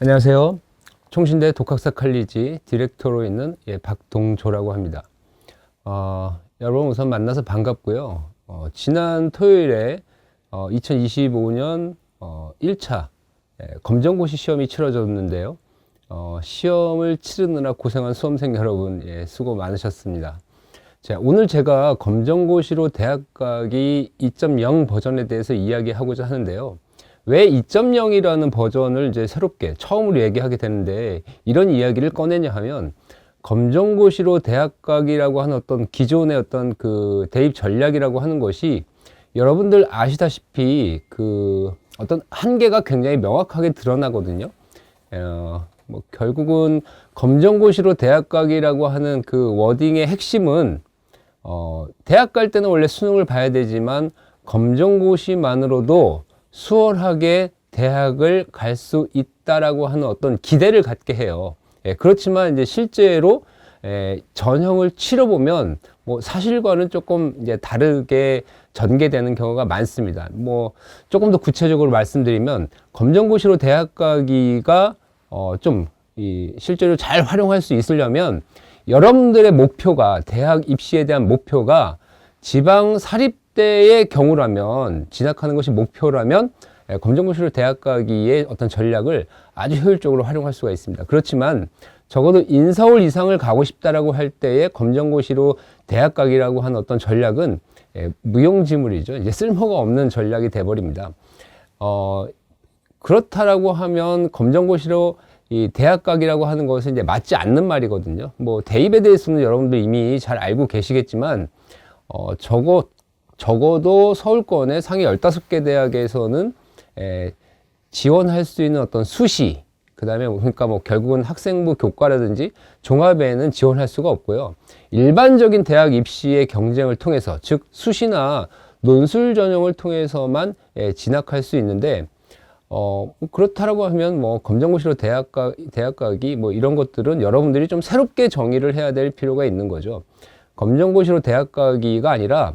안녕하세요. 총신대 독학사 칼리지 디렉터로 있는 박동조라고 합니다. 여러분 우선 만나서 반갑고요. 지난 토요일에 2025년 1차 검정고시 시험이 치러졌는데요. 시험을 치르느라 고생한 수험생 여러분 수고 많으셨습니다. 자, 오늘 제가 검정고시로 대학 가기 2.0 버전에 대해서 이야기하고자 하는데요. 왜 2.0이라는 버전을 이제 새롭게 처음으로 얘기하게 되는데 이런 이야기를 꺼내냐 하면 검정고시로 대학 가기라고 하는 어떤 기존의 어떤 그 대입 전략이라고 하는 것이 여러분들 아시다시피 그 어떤 한계가 굉장히 명확하게 드러나거든요. 뭐 결국은 검정고시로 대학 가기라고 하는 그 워딩의 핵심은 대학 갈 때는 원래 수능을 봐야 되지만 검정고시만으로도 수월하게 대학을 갈 수 있다라고 하는 어떤 기대를 갖게 해요. 그렇지만 이제 실제로 전형을 치러보면 뭐 사실과는 조금 이제 다르게 전개되는 경우가 많습니다. 뭐 조금 더 구체적으로 말씀드리면 검정고시로 대학 가기가 실제로 잘 활용할 수 있으려면 여러분들의 목표가 대학 입시에 대한 목표가 지방 사립대의 경우라면 진학하는 것이 목표라면 검정고시로 대학 가기의 어떤 전략을 아주 효율적으로 활용할 수가 있습니다. 그렇지만 적어도 인서울 이상을 가고 싶다라고 할 때에 검정고시로 대학 가기라고 하는 어떤 전략은 무용지물이죠. 이제 쓸모가 없는 전략이 돼버립니다. 그렇다라고 하면 검정고시로 이 대학 가기라고 하는 것은 이제 맞지 않는 말이거든요. 뭐 대입에 대해서는 여러분들 이미 잘 알고 계시겠지만 적어도 서울권의 상위 15개 대학에서는 지원할 수 있는 어떤 수시, 그 다음에 그러니까 뭐 결국은 학생부 교과라든지 종합에는 지원할 수가 없고요. 일반적인 대학 입시의 경쟁을 통해서, 즉 수시나 논술 전형을 통해서만 진학할 수 있는데 그렇다라고 하면 뭐 검정고시로 대학 가기 뭐 이런 것들은 여러분들이 좀 새롭게 정의를 해야 될 필요가 있는 거죠. 검정고시로 대학 가기가 아니라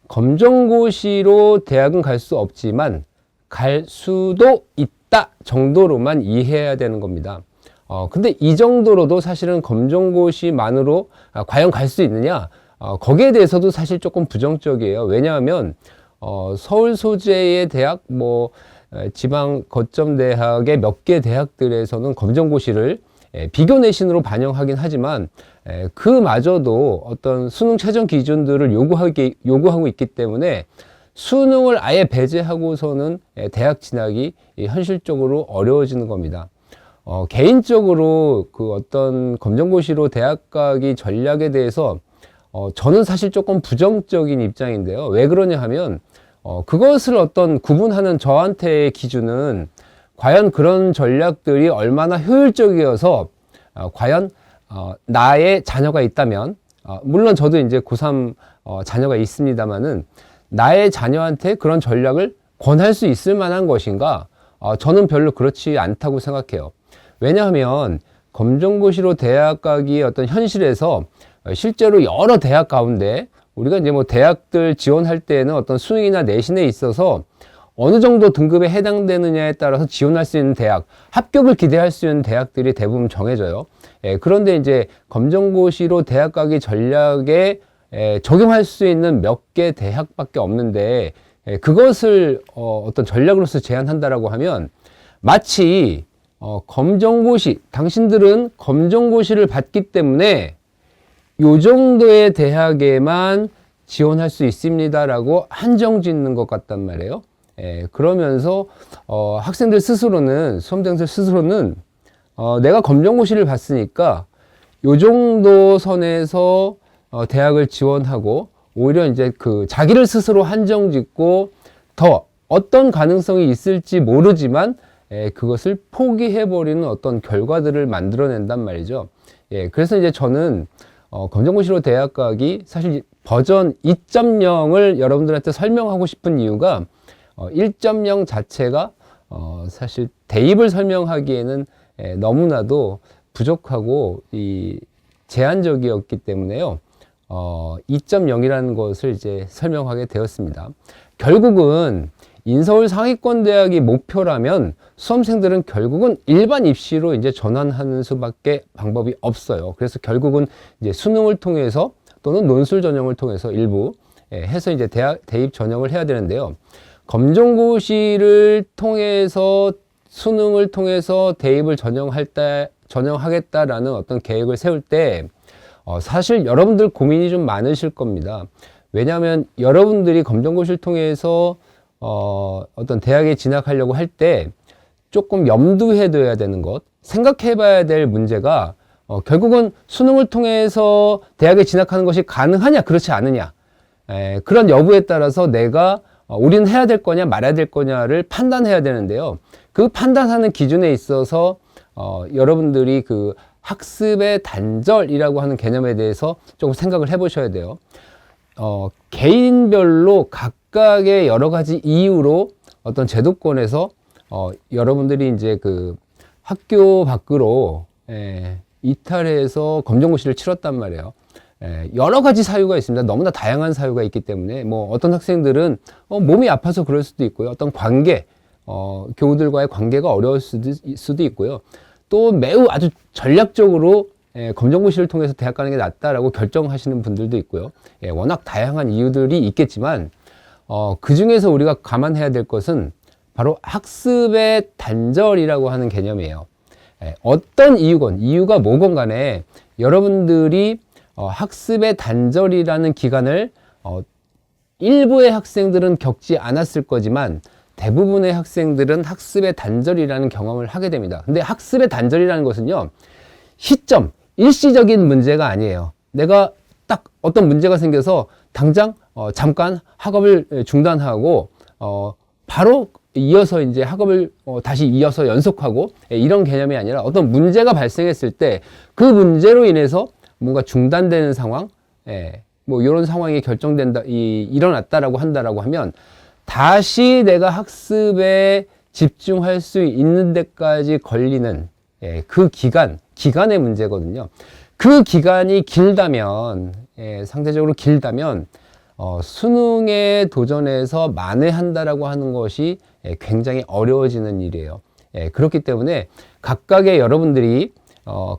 검정고시로 대학은 갈 수 없지만 갈 수도 있다 정도로만 이해해야 되는 겁니다. 근데 이 정도로도 사실은 검정고시만으로 과연 갈 수 있느냐? 거기에 대해서도 사실 조금 부정적이에요. 왜냐하면 서울 소재의 대학, 뭐 지방 거점 대학의 몇 개 대학들에서는 검정고시를 비교 내신으로 반영하긴 하지만 그마저도 어떤 수능 최저 기준들을 요구하고 있기 때문에 수능을 아예 배제하고서는 대학 진학이 현실적으로 어려워지는 겁니다. 개인적으로 그 어떤 검정고시로 대학 가기 전략에 대해서 저는 사실 조금 부정적인 입장인데요. 왜 그러냐 하면 그것을 어떤 구분하는 저한테의 기준은 과연 그런 전략들이 얼마나 효율적이어서 과연 나의 자녀가 있다면 물론 저도 이제 고3 자녀가 있습니다만은 나의 자녀한테 그런 전략을 권할 수 있을 만한 것인가? 저는 별로 그렇지 않다고 생각해요. 왜냐하면 검정고시로 대학 가기의 어떤 현실에서 실제로 여러 대학 가운데 우리가 이제 뭐 대학들 지원할 때는 어떤 수능이나 내신에 있어서 어느 정도 등급에 해당되느냐에 따라서 지원할 수 있는 대학, 합격을 기대할 수 있는 대학들이 대부분 정해져요. 그런데 이제 검정고시로 대학 가기 전략에 적용할 수 있는 몇 개 대학밖에 없는데 그것을 어떤 전략으로서 제안한다라고 하면 마치 검정고시, 당신들은 검정고시를 봤기 때문에 요 정도의 대학에만 지원할 수 있습니다라고 한정 짓는 것 같단 말이에요. 그러면서 학생들 스스로는, 수험생들 스스로는 내가 검정고시를 봤으니까 요 정도 선에서 대학을 지원하고 오히려 이제 그 자기를 스스로 한정 짓고 더 어떤 가능성이 있을지 모르지만 그것을 포기해버리는 어떤 결과들을 만들어낸단 말이죠. 그래서 이제 저는 검정고시로 대학 가기 사실 버전 2.0을 여러분들한테 설명하고 싶은 이유가 1.0 자체가 사실 대입을 설명하기에는 너무나도 부족하고 제한적이었기 때문에요. 2.0이라는 것을 이제 설명하게 되었습니다. 결국은 인서울 상위권 대학이 목표라면 수험생들은 결국은 일반 입시로 이제 전환하는 수밖에 방법이 없어요. 그래서 결국은 이제 수능을 통해서 또는 논술 전형을 통해서 일부 해서 이제 대입 전형을 해야 되는데요. 검정고시를 통해서 수능을 통해서 대입을 전형하겠다라는 어떤 계획을 세울 때 사실 여러분들 고민이 좀 많으실 겁니다. 왜냐하면 여러분들이 검정고시를 통해서 어떤 대학에 진학하려고 할 때 조금 염두해 둬야 되는 것, 생각해 봐야 될 문제가 결국은 수능을 통해서 대학에 진학하는 것이 가능하냐 그렇지 않느냐, 그런 여부에 따라서 내가 우리는 해야 될 거냐 말아야 될 거냐를 판단해야 되는데요. 그 판단하는 기준에 있어서 여러분들이 그 학습의 단절이라고 하는 개념에 대해서 조금 생각을 해 보셔야 돼요. 개인별로 각각의 여러 가지 이유로 어떤 제도권에서 여러분들이 이제 그 학교 밖으로 이탈해서 검정고시를 치렀단 말이에요. 여러 가지 사유가 있습니다. 너무나 다양한 사유가 있기 때문에 뭐 어떤 학생들은 몸이 아파서 그럴 수도 있고요. 어떤 관계, 교우들과의 관계가 어려울 수도 있고요. 또 매우 아주 전략적으로 검정고시를 통해서 대학 가는 게 낫다라고 결정하시는 분들도 있고요. 워낙 다양한 이유들이 있겠지만 그 중에서 우리가 감안해야 될 것은 바로 학습의 단절이라고 하는 개념이에요. 어떤 이유가 뭐건 간에 여러분들이 학습의 단절이라는 기간을 일부의 학생들은 겪지 않았을 거지만 대부분의 학생들은 학습의 단절이라는 경험을 하게 됩니다. 근데 학습의 단절이라는 것은요, 시점, 일시적인 문제가 아니에요. 내가 딱 어떤 문제가 생겨서 당장 잠깐 학업을 중단하고 바로 이어서 이제 학업을 다시 이어서 연속하고 이런 개념이 아니라 어떤 문제가 발생했을 때 그 문제로 인해서 뭔가 중단되는 상황, 뭐 이런 상황이 일어났다라고 한다라고 하면 다시 내가 학습에 집중할 수 있는 데까지 걸리는 그 기간의 문제거든요. 그 기간이 길다면, 상대적으로 길다면 수능에 도전해서 만회한다라고 하는 것이 굉장히 어려워지는 일이에요. 그렇기 때문에 각각의 여러분들이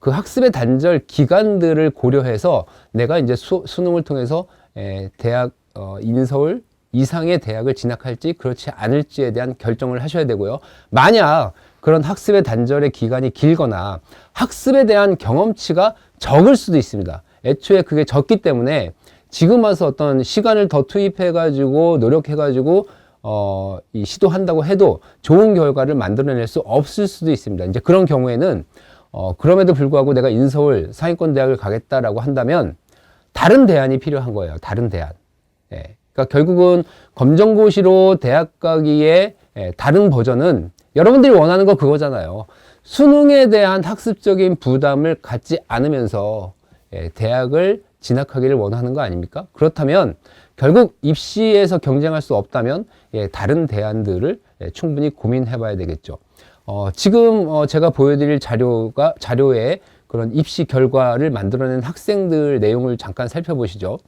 그 학습의 단절 기간들을 고려해서 내가 이제 수능을 통해서 대학 인서울 이상의 대학을 진학할지 그렇지 않을지에 대한 결정을 하셔야 되고요. 만약 그런 학습의 단절의 기간이 길거나 학습에 대한 경험치가 적을 수도 있습니다. 애초에 그게 적기 때문에 지금 와서 어떤 시간을 더 투입해가지고 노력해가지고 시도한다고 해도 좋은 결과를 만들어낼 수 없을 수도 있습니다. 이제 그런 경우에는 그럼에도 불구하고 내가 인서울 상위권 대학을 가겠다라고 한다면 다른 대안이 필요한 거예요. 다른 대안. 그러니까 결국은 검정고시로 대학 가기에 다른 버전은 여러분들이 원하는 거 그거잖아요. 수능에 대한 학습적인 부담을 갖지 않으면서 대학을 진학하기를 원하는 거 아닙니까? 그렇다면 결국 입시에서 경쟁할 수 없다면 다른 대안들을 충분히 고민해 봐야 되겠죠. 지금 제가 보여드릴 자료에 그런 입시 결과를 만들어낸 학생들 내용을 잠깐 살펴보시죠.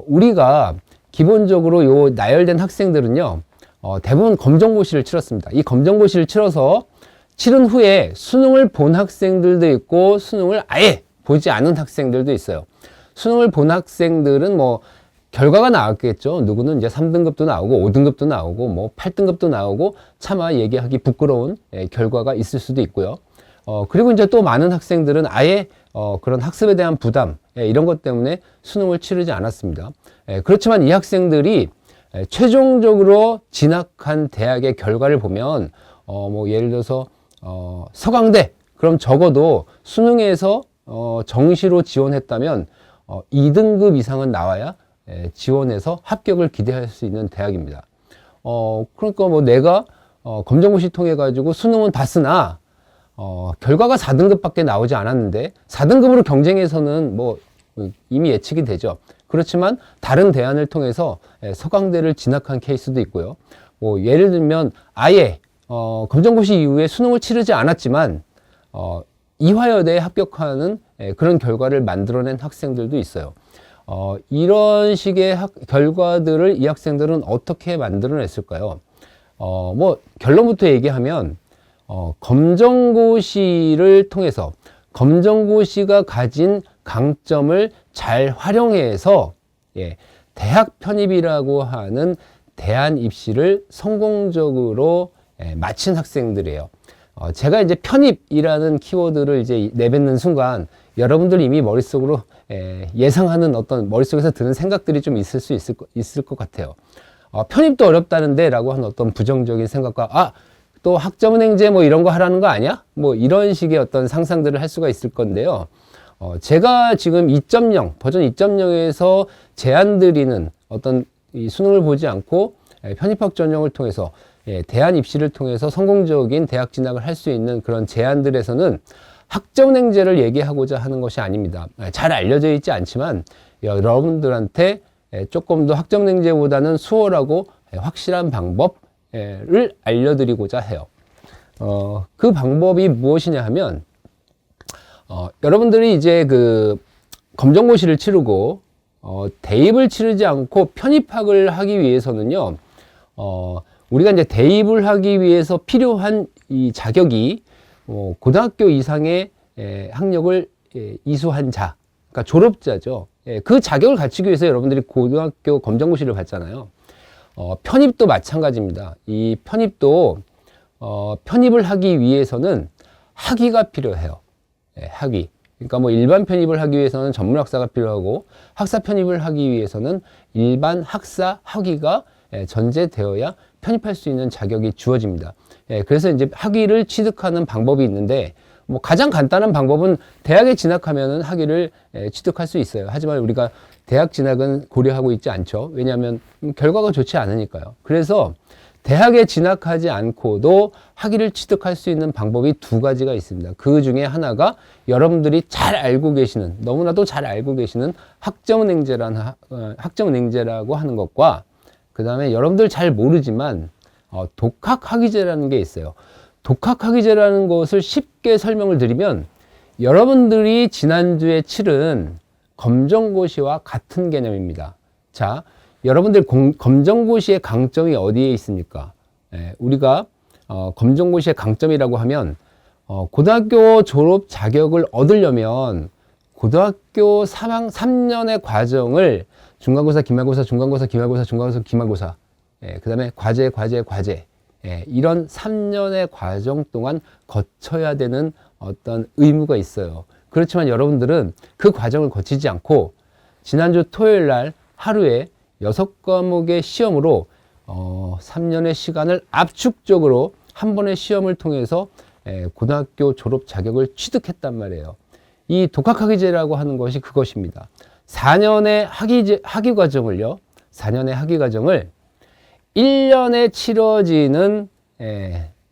우리가 기본적으로 요 나열된 학생들은요, 대부분 검정고시를 치렀습니다. 이 검정고시를 치른 후에 수능을 본 학생들도 있고 수능을 아예 보지 않은 학생들도 있어요. 수능을 본 학생들은 뭐 결과가 나왔겠죠. 누구는 이제 3등급도 나오고 5등급도 나오고 뭐 8등급도 나오고 차마 얘기하기 부끄러운 결과가 있을 수도 있고요. 그리고 이제 또 많은 학생들은 아예 그런 학습에 대한 부담 이런 것 때문에 수능을 치르지 않았습니다. 그렇지만 이 학생들이 최종적으로 진학한 대학의 결과를 보면 뭐 예를 들어서 서강대, 그럼 적어도 수능에서 정시로 지원했다면 2등급 이상은 나와야 지원해서 합격을 기대할 수 있는 대학입니다. 그러니까 뭐 내가 검정고시 통해 가지고 수능은 봤으나 결과가 4등급밖에 나오지 않았는데 4등급으로 경쟁해서는 뭐 이미 예측이 되죠. 그렇지만 다른 대안을 통해서 서강대를 진학한 케이스도 있고요. 뭐 예를 들면 아예 검정고시 이후에 수능을 치르지 않았지만 이화여대에 합격하는 그런 결과를 만들어낸 학생들도 있어요. 이런 식의 결과들을 이 학생들은 어떻게 만들어냈을까요? 뭐 결론부터 얘기하면 검정고시를 통해서 검정고시가 가진 강점을 잘 활용해서 대학 편입이라고 하는 대안 입시를 성공적으로 마친 학생들이에요. 제가 이제 편입이라는 키워드를 이제 내뱉는 순간 여러분들이 이미 머릿속으로 예상하는 어떤 머릿속에서 드는 생각들이 좀 있을 것 같아요. 편입도 어렵다는데 라고 하는 어떤 부정적인 생각과 또 학점은행제 뭐 이런 거 하라는 거 아니야? 뭐 이런 식의 어떤 상상들을 할 수가 있을 건데요. 제가 지금 2.0 버전 2.0에서 제안 드리는 어떤 이 수능을 보지 않고 편입학 전형을 통해서 대안 입시를 통해서 성공적인 대학 진학을 할 수 있는 그런 제안들에서는 학점은행제를 얘기하고자 하는 것이 아닙니다. 잘 알려져 있지 않지만 여러분들한테 조금 더 학점은행제보다는 수월하고 확실한 방법을 알려드리고자 해요. 그 방법이 무엇이냐 하면 여러분들이 이제 그 검정고시를 치르고 대입을 치르지 않고 편입학을 하기 위해서는요, 우리가 이제 대입을 하기 위해서 필요한 이 자격이 고등학교 이상의 학력을 이수한 자, 그러니까 졸업자죠. 그 자격을 갖추기 위해서 여러분들이 고등학교 검정고시를 봤잖아요. 편입도 마찬가지입니다. 이 편입도 편입을 하기 위해서는 학위가 필요해요. 학위. 그러니까 뭐 일반 편입을 하기 위해서는 전문학사가 필요하고 학사 편입을 하기 위해서는 일반 학사 학위가 전제되어야 편입할 수 있는 자격이 주어집니다. 그래서 이제 학위를 취득하는 방법이 있는데 뭐 가장 간단한 방법은 대학에 진학하면은 학위를 취득할 수 있어요. 하지만 우리가 대학 진학은 고려하고 있지 않죠. 왜냐하면 결과가 좋지 않으니까요. 그래서 대학에 진학하지 않고도 학위를 취득할 수 있는 방법이 두 가지가 있습니다. 그 중에 하나가 여러분들이 잘 알고 계시는, 너무나도 잘 알고 계시는 학점은행제라고 하는 것과 그 다음에 여러분들 잘 모르지만 독학학위제라는 게 있어요. 독학학위제라는 것을 쉽게 설명을 드리면 여러분들이 지난주에 치른 검정고시와 같은 개념입니다. 자, 여러분들 검정고시의 강점이 어디에 있습니까? 우리가 검정고시의 강점이라고 하면 고등학교 졸업 자격을 얻으려면 고등학교 3년의 과정을 중간고사, 기말고사, 중간고사, 기말고사, 중간고사, 기말고사, 그 다음에 과제, 이런 3년의 과정 동안 거쳐야 되는 어떤 의무가 있어요. 그렇지만 여러분들은 그 과정을 거치지 않고 지난주 토요일 날 하루에 6과목의 시험으로 3년의 시간을 압축적으로 한 번의 시험을 통해서 고등학교 졸업 자격을 취득했단 말이에요. 이 독학학위제라고 하는 것이 그것입니다. 4년의 학위 과정을요, 4년의 학위 과정을 1년에 치러지는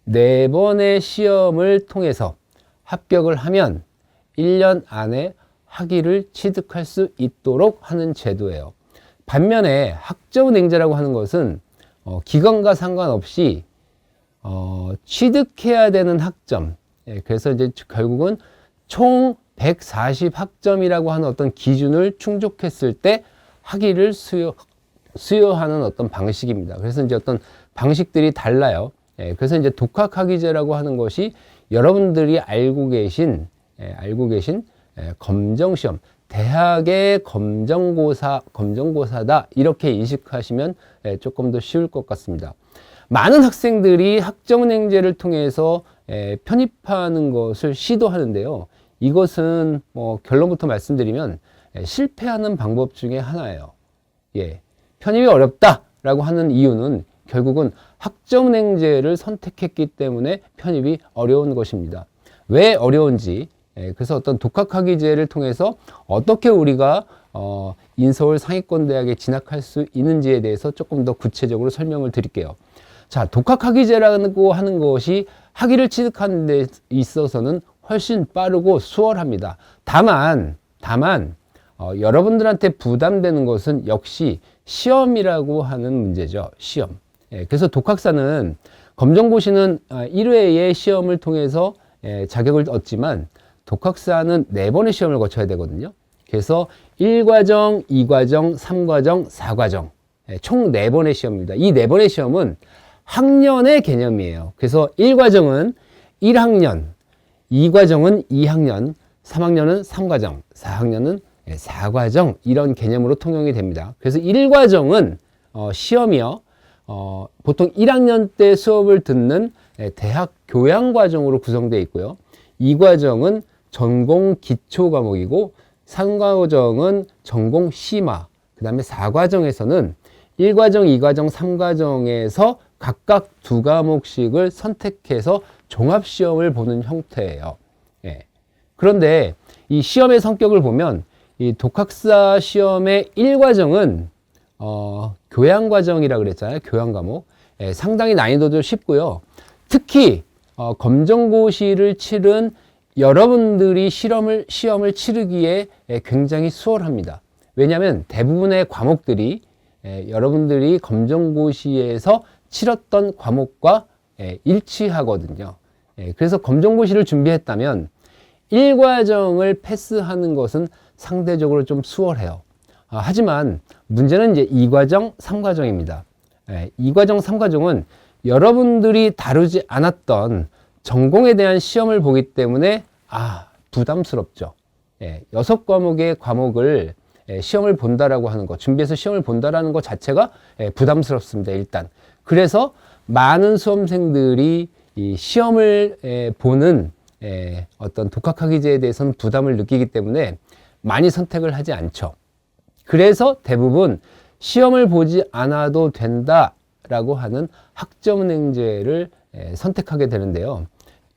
4번의 시험을 통해서 합격을 하면 1년 안에 학위를 취득할 수 있도록 하는 제도예요. 반면에 학점은행제라고 하는 것은 기간과 상관없이 취득해야 되는 학점, 그래서 이제 결국은 총 140학점이라고 하는 어떤 기준을 충족했을 때 학위를 수여하는 어떤 방식입니다. 그래서 이제 어떤 방식들이 달라요. 그래서 이제 독학학위제라고 하는 것이 여러분들이 알고 계신 검정시험, 대학의 검정고사다 이렇게 인식하시면 조금 더 쉬울 것 같습니다. 많은 학생들이 학점은행제를 통해서 편입하는 것을 시도하는데요. 이것은 뭐 결론부터 말씀드리면 실패하는 방법 중에 하나예요. 편입이 어렵다라고 하는 이유는 결국은 학점은행제를 선택했기 때문에 편입이 어려운 것입니다. 왜 어려운지, 그래서 어떤 독학학위제를 통해서 어떻게 우리가 인서울 상위권대학에 진학할 수 있는지에 대해서 조금 더 구체적으로 설명을 드릴게요. 자, 독학학위제라고 하는 것이 학위를 취득하는 데 있어서는 훨씬 빠르고 수월합니다. 다만 여러분들한테 부담되는 것은 역시 시험이라고 하는 문제죠. 시험. 그래서 독학사는 검정고시는 1회의 시험을 통해서 자격을 얻지만 독학사는 4번의 시험을 거쳐야 되거든요. 그래서 1과정, 2과정, 3과정, 4과정 총 4번의 시험입니다. 이 4번의 시험은 학년의 개념이에요. 그래서 1과정은 1학년, 2과정은 2학년, 3학년은 3과정, 4학년은 4과정 이런 개념으로 통용이 됩니다. 그래서 1과정은 시험이요. 보통 1학년 때 수업을 듣는 대학 교양과정으로 구성되어 있고요. 2과정은 전공 기초 과목이고 3과정은 전공 심화, 그 다음에 4과정에서는 1과정, 2과정, 3과정에서 각각 2과목씩을 선택해서 종합시험을 보는 형태예요. 예. 그런데 이 시험의 성격을 보면 이 독학사 시험의 1과정은 교양과정이라 그랬잖아요. 교양과목. 예, 상당히 난이도도 쉽고요. 특히 검정고시를 치른 여러분들이 시험을 치르기에 굉장히 수월합니다. 왜냐하면 대부분의 과목들이 여러분들이 검정고시에서 치렀던 과목과 일치하거든요. 그래서 검정고시를 준비했다면 1과정을 패스하는 것은 상대적으로 좀 수월해요. 하지만 문제는 이제 2과정, 3과정입니다. 2과정, 3과정은 여러분들이 다루지 않았던 전공에 대한 시험을 보기 때문에 부담스럽죠. 6과목의 과목을 시험을 본다라고 하는 것, 준비해서 시험을 본다라는 것 자체가 부담스럽습니다. 일단. 그래서 많은 수험생들이 이 시험을 보는 어떤 독학학위제에 대해서는 부담을 느끼기 때문에 많이 선택을 하지 않죠. 그래서 대부분 시험을 보지 않아도 된다라고 하는 학점은행제를 선택하게 되는데요.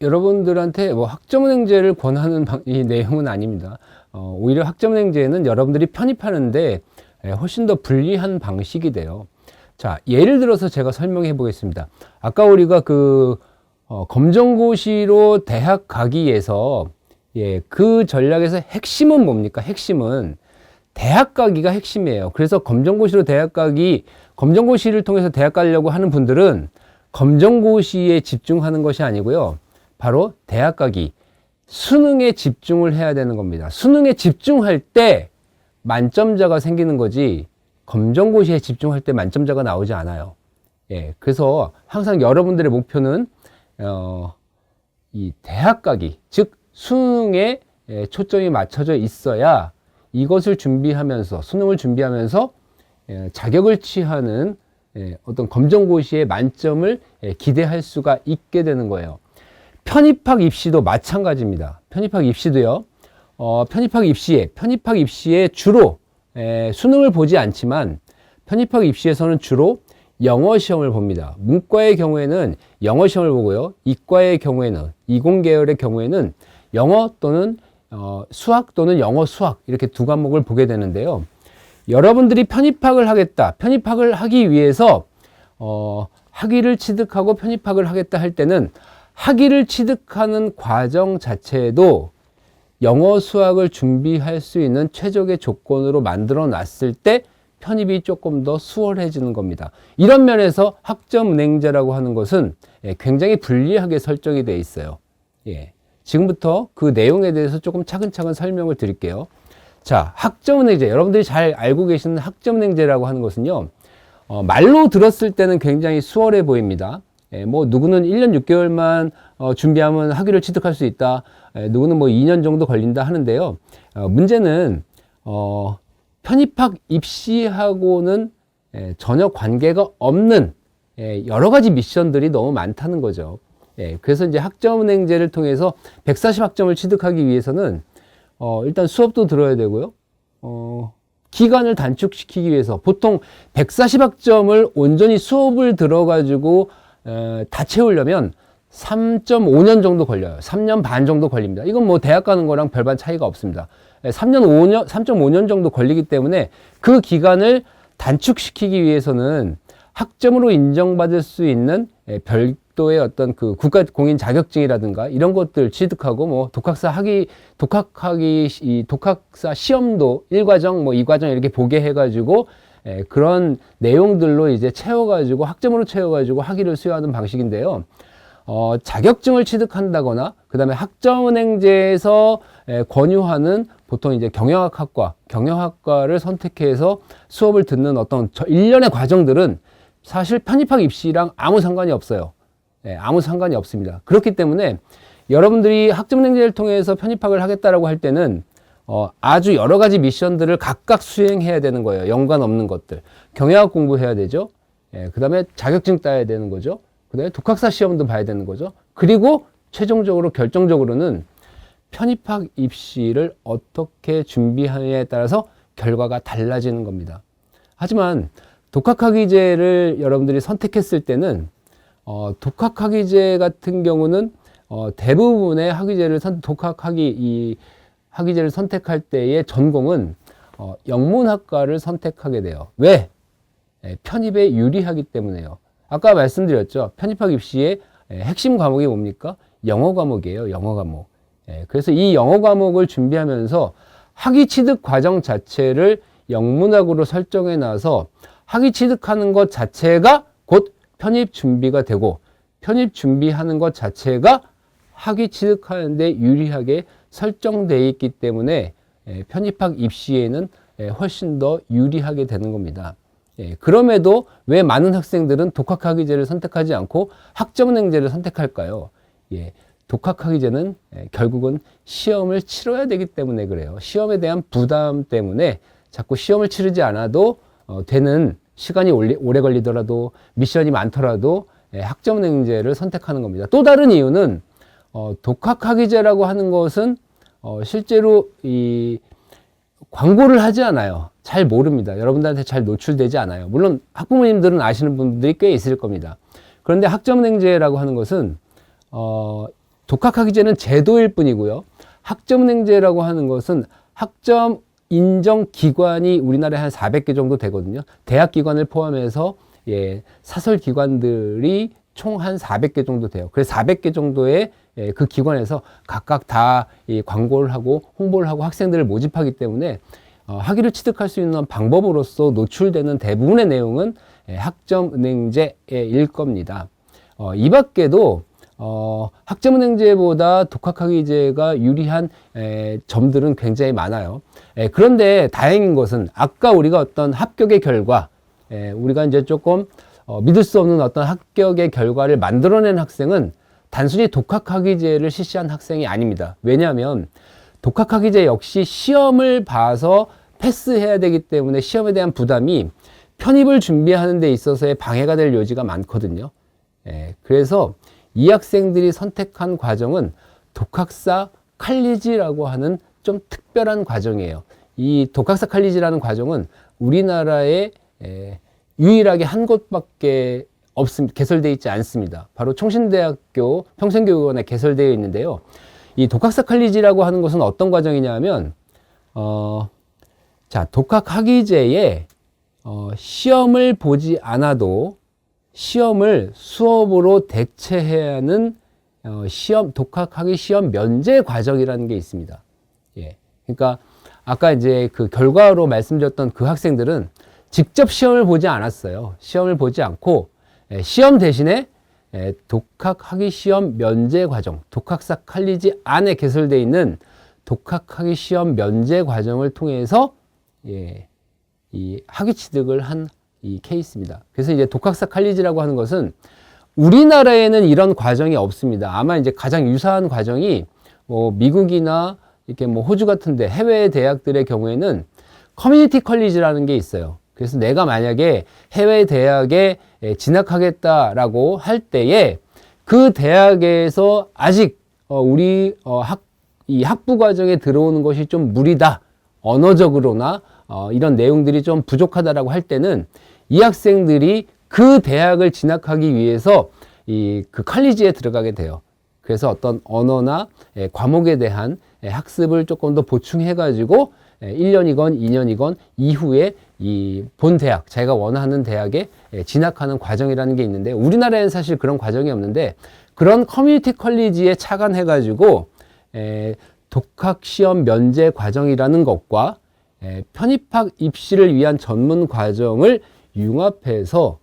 여러분들한테 뭐 학점은행제를 권하는 이 내용은 아닙니다. 오히려 학점은행제는 여러분들이 편입하는데 훨씬 더 불리한 방식이 돼요. 자, 예를 들어서 제가 설명해 보겠습니다. 아까 우리가 검정고시로 대학 가기 위해서 그 전략에서 핵심은 뭡니까? 핵심은 대학 가기가 핵심이에요. 그래서 검정고시를 통해서 대학 가려고 하는 분들은 검정고시에 집중하는 것이 아니고요. 바로 대학 가기, 수능에 집중을 해야 되는 겁니다. 수능에 집중할 때 만점자가 생기는 거지 검정고시에 집중할 때 만점자가 나오지 않아요. 그래서 항상 여러분들의 목표는 이 대학 가기, 즉 수능에 초점이 맞춰져 있어야 이것을 준비하면서 수능을 준비하면서 자격을 취하는 어떤 검정고시의 만점을 기대할 수가 있게 되는 거예요. 편입학 입시도 마찬가지입니다. 편입학 입시도요. 편입학 입시에 주로 수능을 보지 않지만 편입학 입시에서는 주로 영어 시험을 봅니다. 문과의 경우에는 영어 시험을 보고요. 이과의 경우에는 이공계열의 경우에는 영어 또는 수학 또는 영어 수학 이렇게 2과목을 보게 되는데요. 여러분들이 편입학을 하기 위해서 학위를 취득하고 편입학을 하겠다 할 때는 학위를 취득하는 과정 자체도 영어 수학을 준비할 수 있는 최적의 조건으로 만들어 놨을 때 편입이 조금 더 수월해지는 겁니다. 이런 면에서 학점은행제라고 하는 것은 굉장히 불리하게 설정이 되어 있어요. 지금부터 그 내용에 대해서 조금 차근차근 설명을 드릴게요. 자, 학점은행제, 여러분들이 잘 알고 계시는 학점은행제라고 하는 것은요, 말로 들었을 때는 굉장히 수월해 보입니다. 뭐 누구는 1년 6개월만 준비하면 학위를 취득할 수 있다. 누구는 뭐 2년 정도 걸린다 하는데요. 문제는 편입학 입시하고는 전혀 관계가 없는 여러 가지 미션들이 너무 많다는 거죠. 그래서 이제 학점은행제를 통해서 140학점을 취득하기 위해서는 일단 수업도 들어야 되고요. 기간을 단축시키기 위해서 보통 140학점을 온전히 수업을 들어가지고 다 채우려면 3.5년 정도 걸려요. 3년 반 정도 걸립니다. 이건 뭐 대학 가는 거랑 별반 차이가 없습니다. 3.5년 정도 걸리기 때문에 그 기간을 단축시키기 위해서는 학점으로 인정받을 수 있는 별도의 어떤 그 국가 공인 자격증이라든가 이런 것들 취득하고 뭐 독학사 시험도 1과정 뭐 2과정 이렇게 보게 해가지고 그런 내용들로 이제 채워가지고 학점으로 채워가지고 학위를 수여하는 방식인데요. 자격증을 취득한다거나 그 다음에 학점은행제에서 권유하는 보통 이제 경영학과를 선택해서 수업을 듣는 어떤 일련의 과정들은 사실 편입학 입시랑 아무 상관이 없어요. 예, 아무 상관이 없습니다. 그렇기 때문에 여러분들이 학점냉제를 통해서 편입학을 하겠다라고 할 때는 아주 여러 가지 미션들을 각각 수행해야 되는 거예요. 연관 없는 것들. 경영학 공부해야 되죠. 예, 그 다음에 자격증 따야 되는 거죠. 그 다음에 독학사 시험도 봐야 되는 거죠. 그리고 최종적으로 결정적으로는 편입학 입시를 어떻게 준비하느냐에 따라서 결과가 달라지는 겁니다. 하지만 독학학위제를 여러분들이 선택했을 때는 독학학위제 같은 경우는 대부분의 이 학위제를 선택할 때의 전공은 영문학과를 선택하게 돼요. 왜? 편입에 유리하기 때문에요. 아까 말씀드렸죠. 편입학 입시의 핵심 과목이 뭡니까? 영어 과목이에요. 영어 과목. 그래서 이 영어 과목을 준비하면서 학위 취득 과정 자체를 영문학으로 설정해 놔서 학위 취득하는 것 자체가 곧 편입 준비가 되고, 편입 준비하는 것 자체가 학위 취득하는데 유리하게 설정되어 있기 때문에 편입학 입시에는 훨씬 더 유리하게 되는 겁니다. 그럼에도 왜 많은 학생들은 독학학위제를 선택하지 않고 학점은행제를 선택할까요? 독학학위제는 결국은 시험을 치러야 되기 때문에 그래요. 시험에 대한 부담 때문에 자꾸 시험을 치르지 않아도 되는, 시간이 오래 걸리더라도 미션이 많더라도 학점은행제를 선택하는 겁니다. 또 다른 이유는 독학학위제라고 하는 것은 실제로 이 광고를 하지 않아요. 잘 모릅니다. 여러분들한테 잘 노출되지 않아요. 물론 학부모님들은 아시는 분들이 꽤 있을 겁니다. 그런데 학점은행제라고 하는 것은 독학학위제는 제도일 뿐이고요. 학점은행제라고 하는 것은 학점 인정 기관이 우리나라에 한 400개 정도 되거든요. 대학 기관을 포함해서 사설 기관들이 총 한 400개 정도 돼요. 그래서 400개 정도의 그 기관에서 각각 다 이 광고를 하고 홍보를 하고 학생들을 모집하기 때문에 학위를 취득할 수 있는 방법으로서 노출되는 대부분의 내용은 학점은행제일 겁니다. 이 밖에도 학점은행제보다 독학학위제가 유리한 점들은 굉장히 많아요. 그런데 다행인 것은 아까 우리가 어떤 합격의 결과, 우리가 이제 조금 믿을 수 없는 어떤 합격의 결과를 만들어낸 학생은 단순히 독학학위제를 실시한 학생이 아닙니다. 왜냐하면 독학학위제 역시 시험을 봐서 패스해야 되기 때문에 시험에 대한 부담이 편입을 준비하는 데 있어서의 방해가 될 여지가 많거든요. 그래서 이 학생들이 선택한 과정은 독학사 칼리지라고 하는 좀 특별한 과정이에요. 이 독학사 칼리지라는 과정은 우리나라에 유일하게 한 곳밖에 개설되어 있지 않습니다. 바로 총신대학교 평생교육원에 개설되어 있는데요. 이 독학사 칼리지라고 하는 것은 어떤 과정이냐 하면, 독학학위제에 시험을 보지 않아도 시험을 수업으로 대체해야 하는 독학학위 시험 면제 과정이라는 게 있습니다. 그러니까 아까 이제 그 결과로 말씀드렸던 그 학생들은 직접 시험을 보지 않았어요. 시험을 보지 않고 시험 대신에 독학학위 시험 면제 과정, 독학사 칼리지 안에 개설되어 있는 독학학위 시험 면제 과정을 통해서 이 학위 취득을 한 이 케이스입니다. 그래서 이제 독학사 칼리지라고 하는 것은 우리나라에는 이런 과정이 없습니다. 아마 이제 가장 유사한 과정이 미국이나 이렇게 호주 같은데 해외 대학들의 경우에는 커뮤니티 컬리지라는 게 있어요. 그래서 내가 만약에 해외 대학에 진학하겠다라고 할 때에 그 대학에서 아직 이 학부 과정에 들어오는 것이 좀 무리다, 언어적으로나 이런 내용들이 좀 부족하다라고 할 때는 이 학생들이 그 대학을 진학하기 위해서 그 칼리지에 들어가게 돼요. 그래서 어떤 언어나 과목에 대한 학습을 조금 더 보충해가지고 1년이건 2년이건 이후에 이 본 대학, 자기가 원하는 대학에 진학하는 과정이라는 게 있는데, 우리나라에는 사실 그런 과정이 없는데, 그런 커뮤니티 컬리지에 착안해가지고 독학시험 면제 과정이라는 것과 편입학 입시를 위한 전문 과정을 융합해서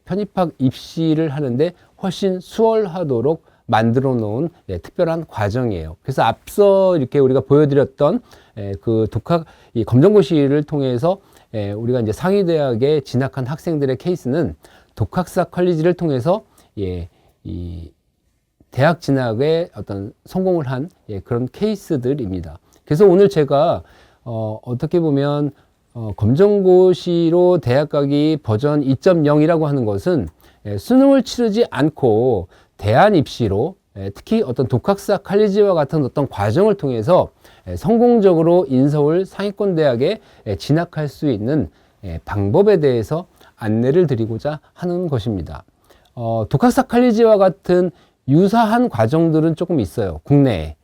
편입학 입시를 하는데 훨씬 수월하도록 만들어 놓은 특별한 과정이에요. 그래서 앞서 이렇게 우리가 보여드렸던 그 이 검정고시를 통해서 우리가 이제 상위대학에 진학한 학생들의 케이스는 독학사 컬리지를 통해서 이 대학 진학에 어떤 성공을 한 그런 케이스들입니다. 그래서 오늘 제가 어떻게 보면 검정고시로 대학 가기 버전 2.0이라고 하는 것은 수능을 치르지 않고 대안 입시로 특히 어떤 독학사 칼리지와 같은 어떤 과정을 통해서 성공적으로 인서울 상위권 대학에 진학할 수 있는 방법에 대해서 안내를 드리고자 하는 것입니다. 독학사 칼리지와 같은 유사한 과정들은 조금 있어요. 국내에.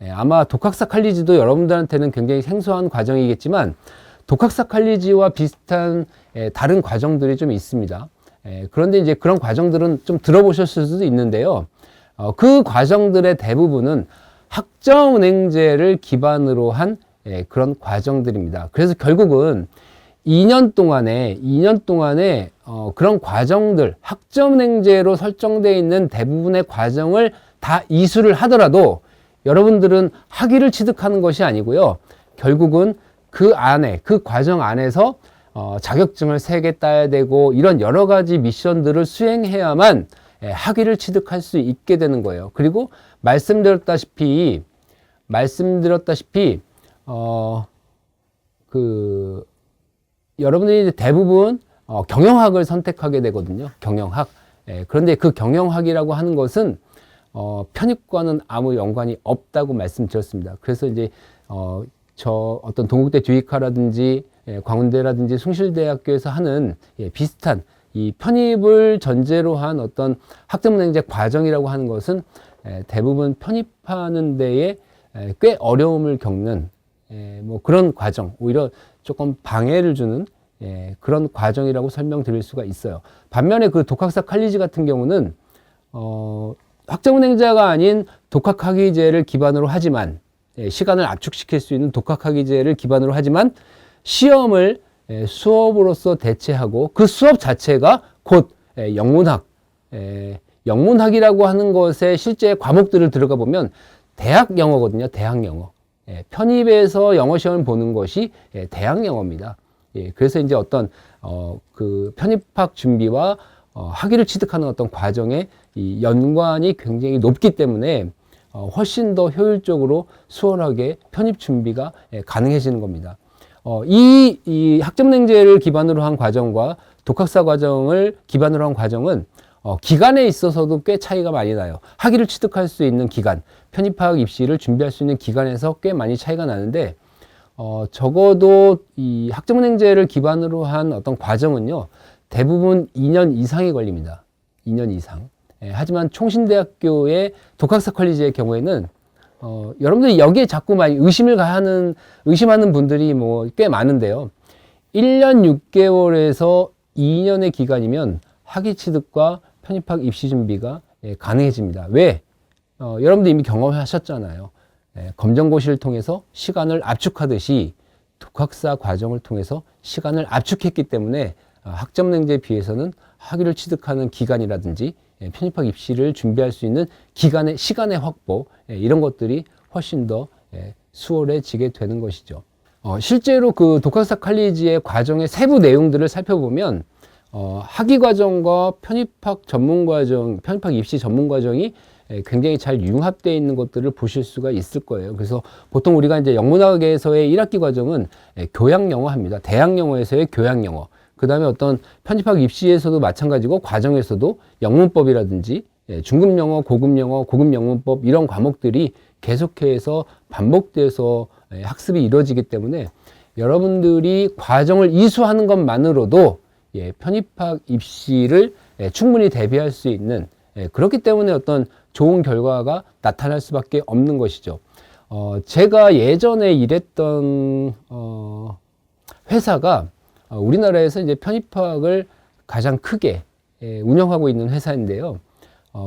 아마 독학사 칼리지도 여러분들한테는 굉장히 생소한 과정이겠지만 독학사 칼리지와 비슷한 다른 과정들이 좀 있습니다. 그런데 이제 그런 과정들은 좀 들어보셨을 수도 있는데요. 그 과정들의 대부분은 학점은행제를 기반으로 한 그런 과정들입니다. 그래서 결국은 2년 동안에 그런 과정들, 학점은행제로 설정되어 있는 대부분의 과정을 다 이수를 하더라도 여러분들은 학위를 취득하는 것이 아니고요. 결국은 그 안에, 그 과정 안에서 자격증을 3개 따야 되고 이런 여러 가지 미션들을 수행해야만 학위를 취득할 수 있게 되는 거예요. 그리고 말씀드렸다시피 여러분들이 대부분 경영학을 선택하게 되거든요. 경영학. 그런데 그 경영학이라고 하는 것은 편입과는 아무 연관이 없다고 말씀드렸습니다. 그래서 이제 어떤 동국대 뒤이카라든지 광운대라든지 숭실대학교에서 하는 비슷한 이 편입을 전제로 한 어떤 학점은행제 과정이라고 하는 것은 대부분 편입하는 데에 꽤 어려움을 겪는 뭐 그런 과정, 오히려 조금 방해를 주는 그런 과정이라고 설명드릴 수가 있어요. 반면에 그 독학사 칼리지 같은 경우는 학점은행제가 아닌 독학학위제를 기반으로 하지만 시간을 압축시킬 수 있는 독학학위제를 기반으로 하지만 시험을 수업으로서 대체하고 그 수업 자체가 곧 영문학, 영문학이라고 하는 것의 실제 과목들을 들어가 보면 대학 영어거든요. 대학 영어. 편입에서 영어 시험을 보는 것이 대학 영어입니다. 그래서 이제 어떤 그 편입학 준비와 학위를 취득하는 어떤 과정의 이 연관이 굉장히 높기 때문에 훨씬 더 효율적으로 수월하게 편입 준비가 가능해지는 겁니다. 이 학점은행제를 기반으로 한 과정과 독학사 과정을 기반으로 한 과정은 기간에 있어서도 꽤 차이가 많이 나요. 학위를 취득할 수 있는 기간, 편입학 입시를 준비할 수 있는 기간에서 꽤 많이 차이가 나는데 적어도 이 학점은행제를 기반으로 한 어떤 과정은요, 대부분 2년 이상이 걸립니다. 2년 이상. 하지만 총신대학교의 독학사 컬리지의 경우에는 여러분들이 여기에 자꾸 많이 의심하는 분들이 뭐 꽤 많은데요. 1년 6개월에서 2년의 기간이면 학위 취득과 편입학 입시 준비가 가능해집니다. 왜? 여러분들 이미 경험하셨잖아요. 검정고시를 통해서 시간을 압축하듯이 독학사 과정을 통해서 시간을 압축했기 때문에 학점은행제에 비해서는 학위를 취득하는 기간이라든지 편입학 입시를 준비할 수 있는 시간의 확보, 이런 것들이 훨씬 더 수월해지게 되는 것이죠. 실제로 그 독학사 칼리지의 과정의 세부 내용들을 살펴보면 학위 과정과 편입학 전문 과정, 편입학 입시 전문 과정이 굉장히 잘 융합되어 있는 것들을 보실 수가 있을 거예요. 그래서 보통 우리가 이제 영문학에서의 1학기 과정은 교양 영어 합니다. 대학 영어에서의 교양 영어. 그 다음에 어떤 편입학 입시에서도 마찬가지고 과정에서도 영문법이라든지 중급 영어, 고급 영어, 고급 영문법 이런 과목들이 계속해서 반복돼서 학습이 이루어지기 때문에 여러분들이 과정을 이수하는 것만으로도 편입학 입시를 충분히 대비할 수 있는, 그렇기 때문에 어떤 좋은 결과가 나타날 수밖에 없는 것이죠. 제가 예전에 일했던 회사가 우리나라에서 이제 편입학을 가장 크게 운영하고 있는 회사인데요.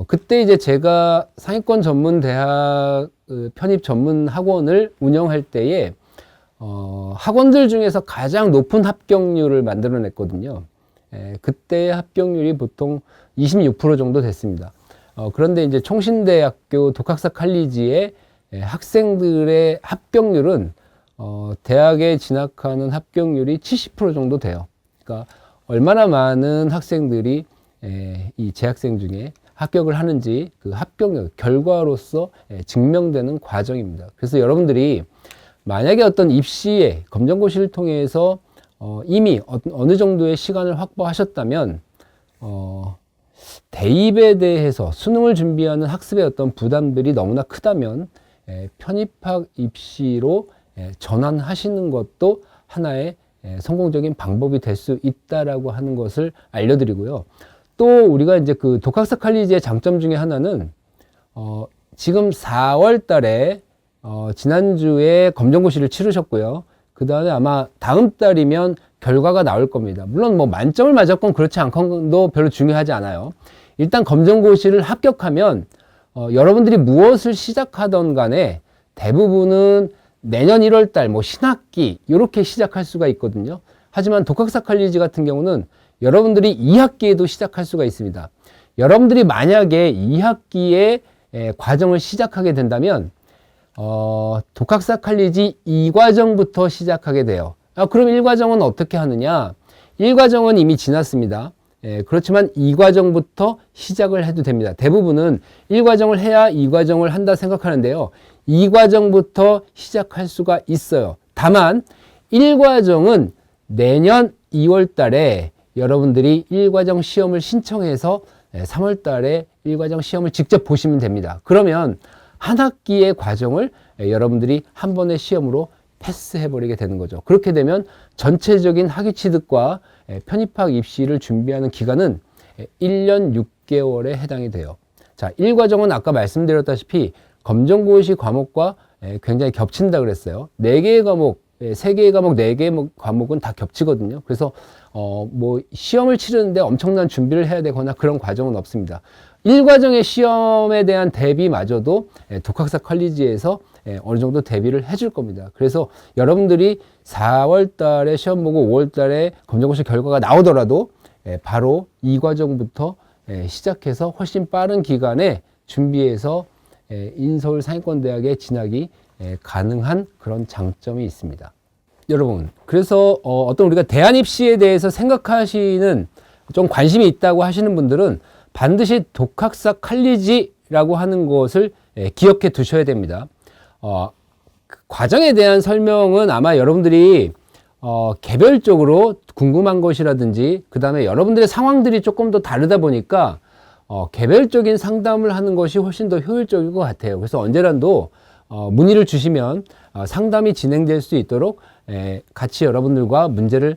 그때 이제 제가 상위권 전문 대학 편입 전문 학원을 운영할 때에 학원들 중에서 가장 높은 합격률을 만들어냈거든요. 그때 합격률이 보통 26% 정도 됐습니다. 그런데 이제 총신대학교 독학사 칼리지의 학생들의 합격률은 대학에 진학하는 합격률이 70% 정도 돼요. 그러니까 얼마나 많은 학생들이 이 재학생 중에 합격을 하는지 그 합격률, 결과로서 증명되는 과정입니다. 그래서 여러분들이 만약에 어떤 입시에 검정고시를 통해서 이미 어느 정도의 시간을 확보하셨다면 대입에 대해서 수능을 준비하는 학습의 어떤 부담들이 너무나 크다면 편입학 입시로 전환하시는 것도 하나의 성공적인 방법이 될 수 있다라고 하는 것을 알려드리고요. 또 우리가 이제 그 독학사 칼리지의 장점 중에 하나는 지금 4월 달에 지난주에 검정고시를 치르셨고요. 그 다음에 아마 다음 달이면 결과가 나올 겁니다. 물론 뭐 만점을 맞았건 그렇지 않건도 별로 중요하지 않아요. 일단 검정고시를 합격하면 여러분들이 무엇을 시작하던 간에 대부분은 내년 1월 달 뭐 신학기 이렇게 시작할 수가 있거든요. 하지만 독학사 칼리지 같은 경우는 여러분들이 2학기에도 시작할 수가 있습니다. 여러분들이 만약에 2학기에 과정을 시작하게 된다면 독학사 칼리지 2과정부터 시작하게 돼요. 그럼 1과정은 어떻게 하느냐? 1과정은 이미 지났습니다. 그렇지만 2과정부터 시작을 해도 됩니다. 대부분은 1과정을 해야 2과정을 한다 생각하는데요. 2과정부터 시작할 수가 있어요. 다만 1과정은 내년 2월 달에 여러분들이 1과정 시험을 신청해서 3월 달에 1과정 시험을 직접 보시면 됩니다. 그러면 한 학기의 과정을 여러분들이 한 번의 시험으로 패스해버리게 되는 거죠. 그렇게 되면 전체적인 학위 취득과 편입학 입시를 준비하는 기간은 1년 6개월에 해당이 돼요. 자, 1과정은 아까 말씀드렸다시피 검정고시 과목과 굉장히 겹친다 그랬어요. 4개의 과목, 3개의 과목, 4개의 과목은 다 겹치거든요. 그래서 뭐 시험을 치르는데 엄청난 준비를 해야 되거나 그런 과정은 없습니다. 1과정의 시험에 대한 대비마저도 독학사 칼리지에서 어느 정도 대비를 해줄 겁니다. 그래서 여러분들이 4월 달에 시험 보고 5월 달에 검정고시 결과가 나오더라도 바로 2과정부터 시작해서 훨씬 빠른 기간에 준비해서 인서울 상위권대학에 진학이 가능한 그런 장점이 있습니다. 여러분, 그래서 어떤 우리가 대안입시에 대해서 생각하시는 좀 관심이 있다고 하시는 분들은 반드시 독학사 칼리지라고 하는 것을 기억해 두셔야 됩니다. 그 과정에 대한 설명은 아마 여러분들이 개별적으로 궁금한 것이라든지 그 다음에 여러분들의 상황들이 조금 더 다르다 보니까 개별적인 상담을 하는 것이 훨씬 더 효율적일 것 같아요. 그래서 언제라도 문의를 주시면 상담이 진행될 수 있도록 같이 여러분들과 문제를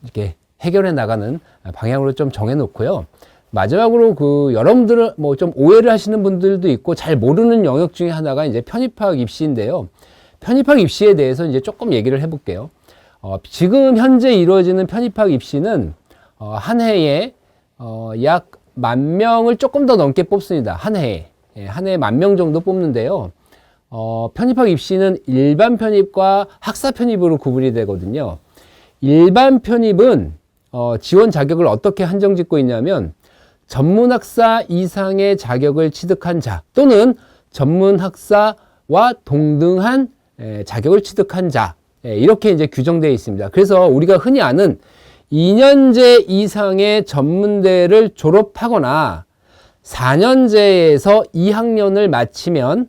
이렇게 해결해 나가는 방향으로 좀 정해 놓고요. 마지막으로 그 여러분들은 뭐 좀 오해를 하시는 분들도 있고 잘 모르는 영역 중에 하나가 이제 편입학 입시인데요. 편입학 입시에 대해서 이제 조금 얘기를 해볼게요. 지금 현재 이루어지는 편입학 입시는 한 해에 약 10,000명을 조금 더 넘게 뽑습니다. 한 해에. 한 해에 10,000명 정도 뽑는데요. 편입학 입시는 일반 편입과 학사 편입으로 구분이 되거든요. 일반 편입은 지원 자격을 어떻게 한정 짓고 있냐면 전문학사 이상의 자격을 취득한 자 또는 전문학사와 동등한 자격을 취득한 자 이렇게 이제 규정되어 있습니다. 그래서 우리가 흔히 아는 2년제 이상의 전문대를 졸업하거나 4년제에서 2학년을 마치면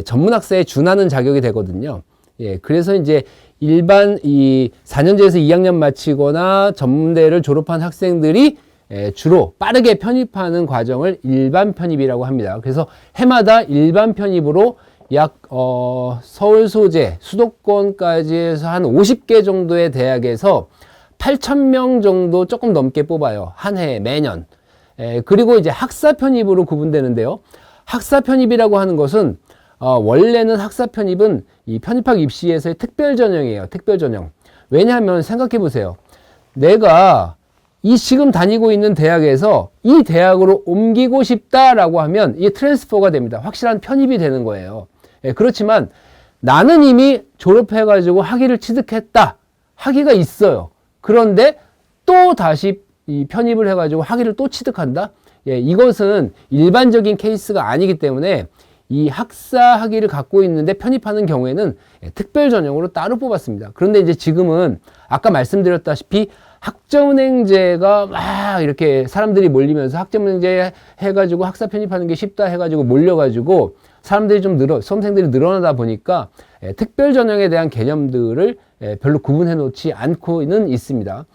전문학사에 준하는 자격이 되거든요. 그래서 이제 일반 이 4년제에서 2학년 마치거나 전문대를 졸업한 학생들이 주로 빠르게 편입하는 과정을 일반 편입이라고 합니다. 그래서 해마다 일반 편입으로 약 서울 소재 수도권까지 해서 한 50개 정도의 대학에서 8,000명 정도 조금 넘게 뽑아요. 한 해 매년. 그리고 이제 학사 편입으로 구분되는데요. 학사 편입이라고 하는 것은 원래는 학사 편입은 이 편입학 입시에서의 특별 전형이에요. 특별 전형. 왜냐하면 생각해 보세요. 내가 이 지금 다니고 있는 대학에서 이 대학으로 옮기고 싶다라고 하면 이게 트랜스퍼가 됩니다. 확실한 편입이 되는 거예요. 그렇지만 나는 이미 졸업해가지고 학위를 취득했다. 학위가 있어요. 그런데 또 다시 이 편입을 해가지고 학위를 또 취득한다. 이것은 일반적인 케이스가 아니기 때문에 이 학사 학위를 갖고 있는데 편입하는 경우에는 특별 전형으로 따로 뽑았습니다. 그런데 이제 지금은 아까 말씀드렸다시피 학점은행제가 막 이렇게 사람들이 몰리면서 학점은행제 해가지고 학사 편입하는 게 쉽다 해가지고 몰려가지고 사람들이 좀 수험생들이 늘어나다 보니까 특별 전형에 대한 개념들을 별로 구분해 놓지 않고는 있습니다.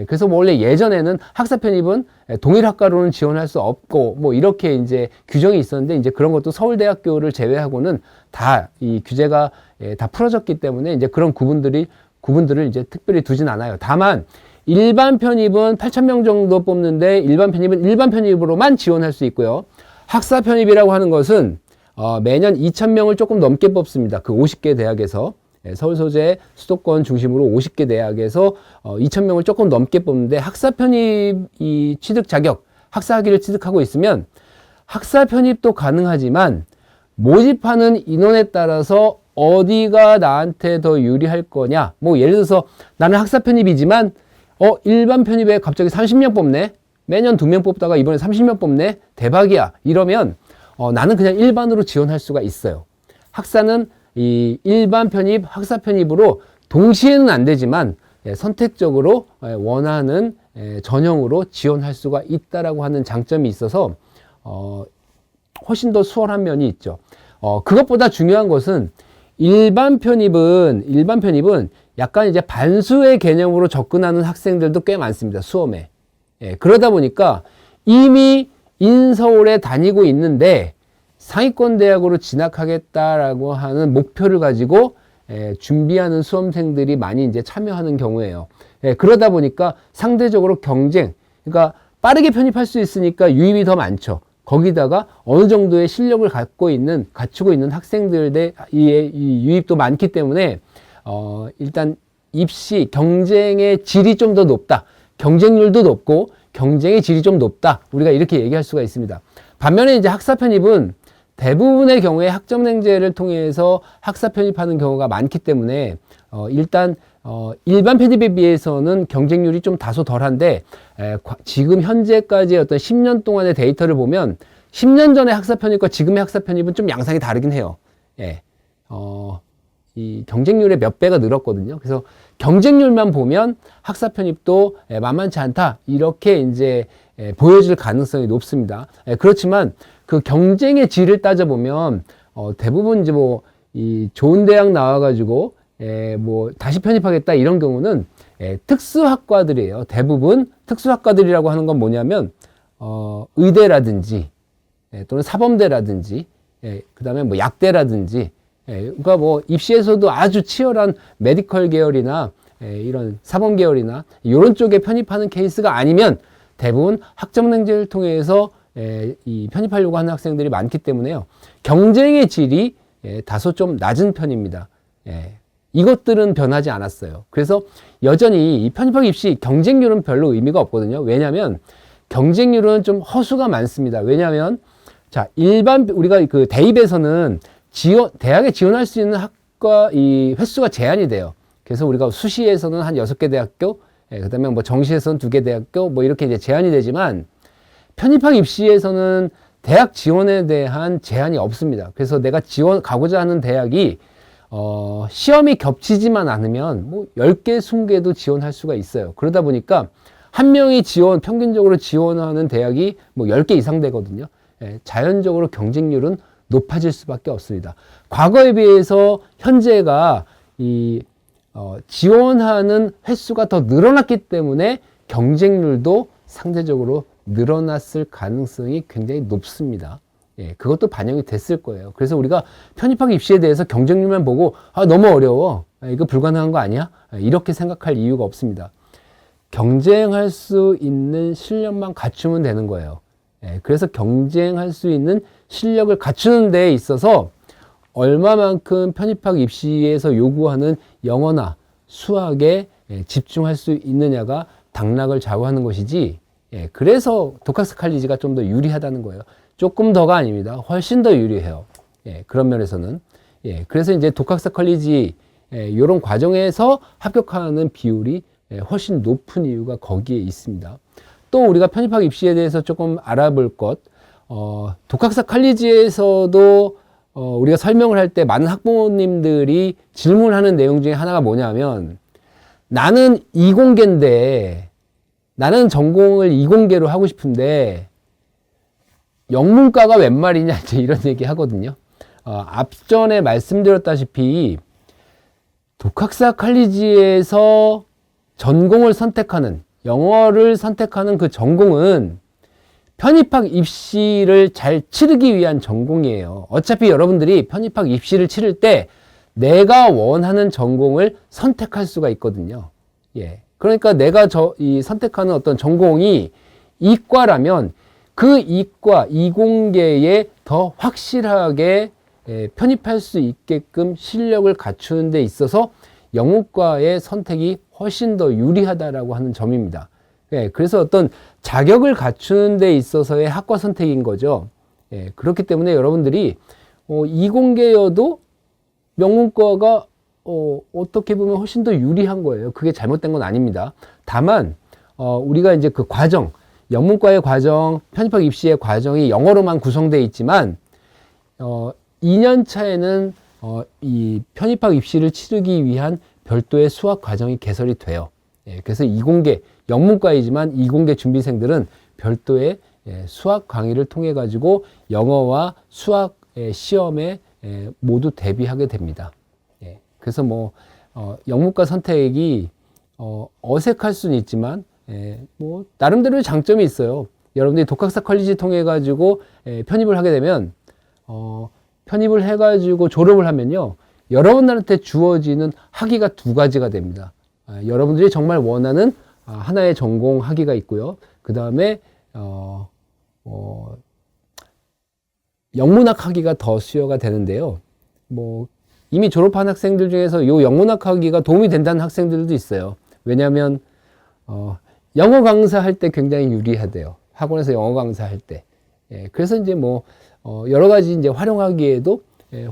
그래서 뭐 원래 예전에는 학사 편입은 동일 학과로는 지원할 수 없고 뭐 이렇게 이제 규정이 있었는데 이제 그런 것도 서울대학교를 제외하고는 다 이 규제가 다 풀어졌기 때문에 이제 그런 구분들을 이제 특별히 두진 않아요. 다만 일반 편입은 8,000명 정도 뽑는데 일반 편입은 일반 편입으로만 지원할 수 있고요. 학사 편입이라고 하는 것은 매년 2,000명을 조금 넘게 뽑습니다. 그 50개 대학에서 서울 소재 수도권 중심으로 50개 대학에서 2,000명을 조금 넘게 뽑는데 학사 편입 이 취득 자격, 학사 학위를 취득하고 있으면 학사 편입도 가능하지만 모집하는 인원에 따라서 어디가 나한테 더 유리할 거냐. 뭐 예를 들어서 나는 학사 편입이지만 일반 편입에 갑자기 30명 뽑네. 매년 2명 뽑다가 이번에 30명 뽑네. 대박이야. 이러면 나는 그냥 일반으로 지원할 수가 있어요. 학사는 이 일반 편입, 학사 편입으로 동시에는 안 되지만 선택적으로 원하는 전형으로 지원할 수가 있다라고 하는 장점이 있어서 훨씬 더 수월한 면이 있죠. 그것보다 중요한 것은 일반 편입은 약간 이제 반수의 개념으로 접근하는 학생들도 꽤 많습니다. 수험에. 그러다 보니까 이미 인서울에 다니고 있는데 상위권 대학으로 진학하겠다라고 하는 목표를 가지고 준비하는 수험생들이 많이 이제 참여하는 경우예요. 그러다 보니까 상대적으로 경쟁, 그러니까 빠르게 편입할 수 있으니까 유입이 더 많죠. 거기다가 어느 정도의 실력을 갖추고 있는 학생들의 이 유입도 많기 때문에 일단 입시 경쟁의 질이 좀 더 높다. 경쟁률도 높고 경쟁의 질이 좀 높다. 우리가 이렇게 얘기할 수가 있습니다. 반면에 이제 학사 편입은 대부분의 경우에 학점행제를 통해서 학사 편입하는 경우가 많기 때문에 일단 일반 편입에 비해서는 경쟁률이 좀 다소 덜한데 지금 현재까지의 어떤 10년 동안의 데이터를 보면 10년 전의 학사 편입과 지금의 학사 편입은 좀 양상이 다르긴 해요. 이 경쟁률의 몇 배가 늘었거든요. 그래서 경쟁률만 보면 학사 편입도 만만치 않다. 이렇게 이제 보여질 가능성이 높습니다. 그렇지만 그 경쟁의 질을 따져보면 대부분 이제 뭐 이 좋은 대학 나와가지고 뭐 다시 편입하겠다 이런 경우는 특수학과들이에요. 대부분 특수학과들이라고 하는 건 뭐냐면 의대라든지 또는 사범대라든지 그 다음에 뭐 약대라든지 그러니까 뭐 입시에서도 아주 치열한 메디컬 계열이나 이런 사범 계열이나 이런 쪽에 편입하는 케이스가 아니면 대부분 학점행제를 통해서 이 편입하려고 하는 학생들이 많기 때문에요. 경쟁의 질이 다소 좀 낮은 편입니다. 이것들은 변하지 않았어요. 그래서 여전히 이 편입학 입시 경쟁률은 별로 의미가 없거든요. 왜냐하면 경쟁률은 좀 허수가 많습니다. 왜냐하면 자 일반 우리가 그 대입에서는 대학에 지원할 수 있는 학과 이 횟수가 제한이 돼요. 그래서 우리가 수시에서는 한 6개 대학교, 그 다음에 뭐 정시에서는 2개 대학교, 뭐 이렇게 이제 제한이 되지만 편입학 입시에서는 대학 지원에 대한 제한이 없습니다. 그래서 내가 가고자 하는 대학이, 시험이 겹치지만 않으면 뭐 10개, 20개도 지원할 수가 있어요. 그러다 보니까 한 명이 평균적으로 지원하는 대학이 뭐 10개 이상 되거든요. 자연적으로 경쟁률은 높아질 수밖에 없습니다. 과거에 비해서 현재가 지원하는 횟수가 더 늘어났기 때문에 경쟁률도 상대적으로 늘어났을 가능성이 굉장히 높습니다. 그것도 반영이 됐을 거예요. 그래서 우리가 편입학 입시에 대해서 경쟁률만 보고 너무 어려워. 이거 불가능한 거 아니야? 이렇게 생각할 이유가 없습니다. 경쟁할 수 있는 실력만 갖추면 되는 거예요. 그래서 경쟁할 수 있는 실력을 갖추는 데에 있어서 얼마만큼 편입학 입시에서 요구하는 영어나 수학에 집중할 수 있느냐가 당락을 좌우하는 것이지, 그래서 독학사 칼리지가 좀 더 유리하다는 거예요. 조금 더가 아닙니다. 훨씬 더 유리해요. 그런 면에서는. 그래서 이제 독학사 칼리지 이런 과정에서 합격하는 비율이 훨씬 높은 이유가 거기에 있습니다. 또 우리가 편입학 입시에 대해서 조금 알아볼 것, 독학사 칼리지에서도 우리가 설명을 할 때 많은 학부모님들이 질문하는 내용 중에 하나가 뭐냐면, 나는 이공계인데, 나는 전공을 이공계로 하고 싶은데, 영문과가 웬 말이냐, 이제 이런 얘기 하거든요. 앞전에 말씀드렸다시피, 독학사 칼리지에서 전공을 선택하는, 영어를 선택하는 그 전공은 편입학 입시를 잘 치르기 위한 전공이에요. 어차피 여러분들이 편입학 입시를 치를 때 내가 원하는 전공을 선택할 수가 있거든요. 예. 그러니까 내가 이 선택하는 어떤 전공이 이과라면 그 이과, 이공계에 더 확실하게 편입할 수 있게끔 실력을 갖추는 데 있어서 영문과의 선택이 훨씬 더 유리하다라고 하는 점입니다. 예, 그래서 어떤 자격을 갖추는 데 있어서의 학과 선택인 거죠. 예, 그렇기 때문에 여러분들이 이공계여도 영문과가 어떻게 보면 훨씬 더 유리한 거예요. 그게 잘못된 건 아닙니다. 다만 우리가 이제 그 과정, 영문과의 과정, 편입학 입시의 과정이 영어로만 구성되어 있지만 2년 차에는 이 편입학 입시를 치르기 위한 별도의 수학 과정이 개설이 돼요. 예, 그래서 이공계, 영문과이지만 이공계 준비생들은 별도의 수학 강의를 통해 가지고 영어와 수학 시험에 모두 대비하게 됩니다. 예, 그래서 뭐 영문과 선택이 어색할 수는 있지만 뭐 나름대로의 장점이 있어요. 여러분들이 독학사 컬리지 통해 가지고 편입을 하게 되면 편입을 해 가지고 졸업을 하면요, 여러분들한테 주어지는 학위가 두 가지가 됩니다. 여러분들이 정말 원하는 하나의 전공 학위가 있고요. 그 다음에 영문학 학위가 더 수여가 되는데요. 뭐 이미 졸업한 학생들 중에서 이 영문학 학위가 도움이 된다는 학생들도 있어요. 왜냐하면 영어 강사할 때 굉장히 유리하대요. 학원에서 영어 강사할 때. 예, 그래서 이제 뭐 여러 가지 이제 활용하기에도